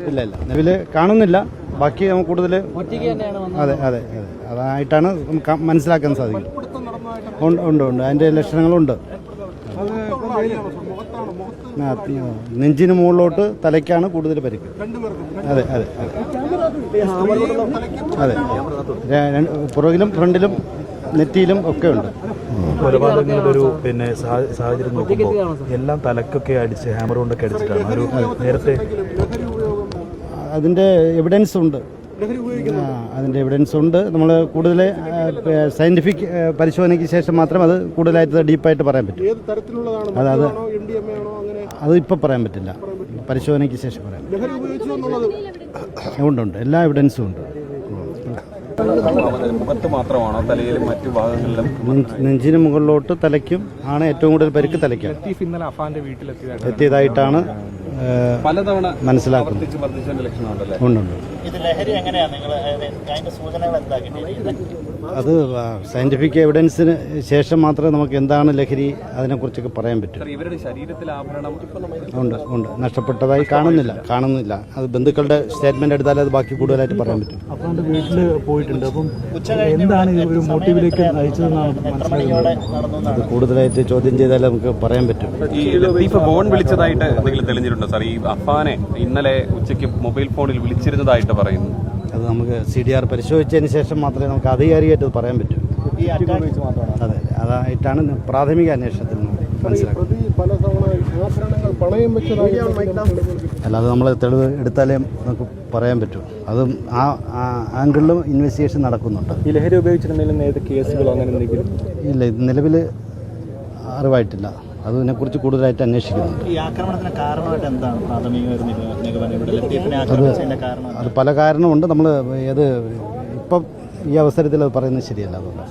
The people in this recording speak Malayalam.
ഇല്ല ഇല്ല നിലവിൽ കാണുന്നില്ല. ബാക്കി നമുക്ക് കൂടുതൽ അതെ അതെ അതെ അതായിട്ടാണ് നമുക്ക് മനസ്സിലാക്കാൻ സാധിക്കും. ഉണ്ട് ഉണ്ട് അതിൻ്റെ ലക്ഷണങ്ങളുണ്ട്. നെഞ്ചിന് മുകളിലോട്ട് തലയ്ക്കാണ് കൂടുതൽ പരിക്ക്. അതെ അതെ അതെ അതെ പുറകിലും ഫ്രണ്ടിലും നെറ്റിയിലും ഒക്കെ ഉണ്ട്. കൊലപാതകങ്ങളുടെ ഒരു സാഹചര്യം നോക്കുമ്പോൾ എല്ലാം തലക്കൊക്കെ അടിച്ച് ഹാമർ കൊണ്ടൊക്കെ അടിച്ചിട്ടാണ് ഒരു നേരത്തെ അതിൻ്റെ എവിഡൻസ് ഉണ്ട്. അതിൻ്റെ എവിഡൻസ് ഉണ്ട്. നമ്മൾ കൂടുതൽ സയൻറ്റിഫിക് പരിശോധനയ്ക്ക് ശേഷം മാത്രം അത് കൂടുതലായിട്ട് ഡീപ്പായിട്ട് പറയാൻ പറ്റും. അത് ഇപ്പോൾ പറയാൻ പറ്റില്ല. പരിശോധനയ്ക്ക് ശേഷം പറയാം. ഉണ്ട് എല്ലാ എവിഡൻസും ഉണ്ട്. നെഞ്ചിന് മുകളിലോട്ട് തലയ്ക്കും ആണ് ഏറ്റവും കൂടുതൽ പരിക്ക്. തലയ്ക്കും എത്തിയതായിട്ടാണ് മനസ്സിലാക്കുന്നത്. ഉണ്ട്. അത് സയന്റിഫിക് എവിഡൻസിന് ശേഷം മാത്രമേ നമുക്ക് എന്താണ് ലഹരി അതിനെക്കുറിച്ചൊക്കെ പറയാൻ പറ്റൂ. ഉണ്ട് ഉണ്ട് നഷ്ടപ്പെട്ടതായി കാണുന്നില്ല. അത് ബന്ധുക്കളുടെ സ്റ്റേറ്റ്മെന്റ് എടുത്താലേ അത് ബാക്കി കൂടുതലായിട്ട് പറയാൻ പറ്റും. അപ്പോൾ വീട്ടിൽ പോയിട്ടുണ്ട്. അപ്പം എന്താണ് ഒരു മോട്ടീവിലേക്ക് അത് കൂടുതലായിട്ട് ചോദ്യം ചെയ്താലേ നമുക്ക് പറയാൻ പറ്റും. ഫോൺ വിളിച്ചതായിട്ട് എന്തെങ്കിലും തെളിഞ്ഞിട്ടുണ്ടോ സാർ? ഈ അഫാനെ ഇന്നലെ ഉച്ചയ്ക്ക് മൊബൈൽ ഫോണിൽ വിളിച്ചിരുന്നതായിട്ട് പറയുന്നു. അത് നമുക്ക് CDR പരിശോധിച്ചതിന് ശേഷം മാത്രമേ നമുക്ക് ആധികാരികമായിട്ട് പറയാൻ പറ്റൂ. അതെ അതായിട്ടാണ് പ്രാഥമിക അന്വേഷണത്തിൽ മനസ്സിലാക്കുന്നത്. അല്ലാതെ നമ്മൾ തെളിവ് എടുത്താലേ നമുക്ക് പറയാൻ പറ്റൂ. അതും ആ ആംഗിളിലും ഇൻവെസ്റ്റിഗേഷൻ നടക്കുന്നുണ്ട്. ഈ ലഹരി ഉപയോഗിച്ചിട്ടുണ്ടെങ്കിലും നേരത്തെ കേസുകളോ അങ്ങനെ എന്തെങ്കിലും ഇല്ല. ഇത് നിലവിൽ അറിവായിട്ടില്ല. അതിനെക്കുറിച്ച് കൂടുതലായിട്ട് അന്വേഷിക്കുന്നുണ്ട്. അത് പല കാരണമുണ്ട്. നമ്മൾ ഇപ്പം ഈ അവസരത്തിൽ അത് പറയുന്നത് ശരിയല്ല. അതുകൊണ്ട്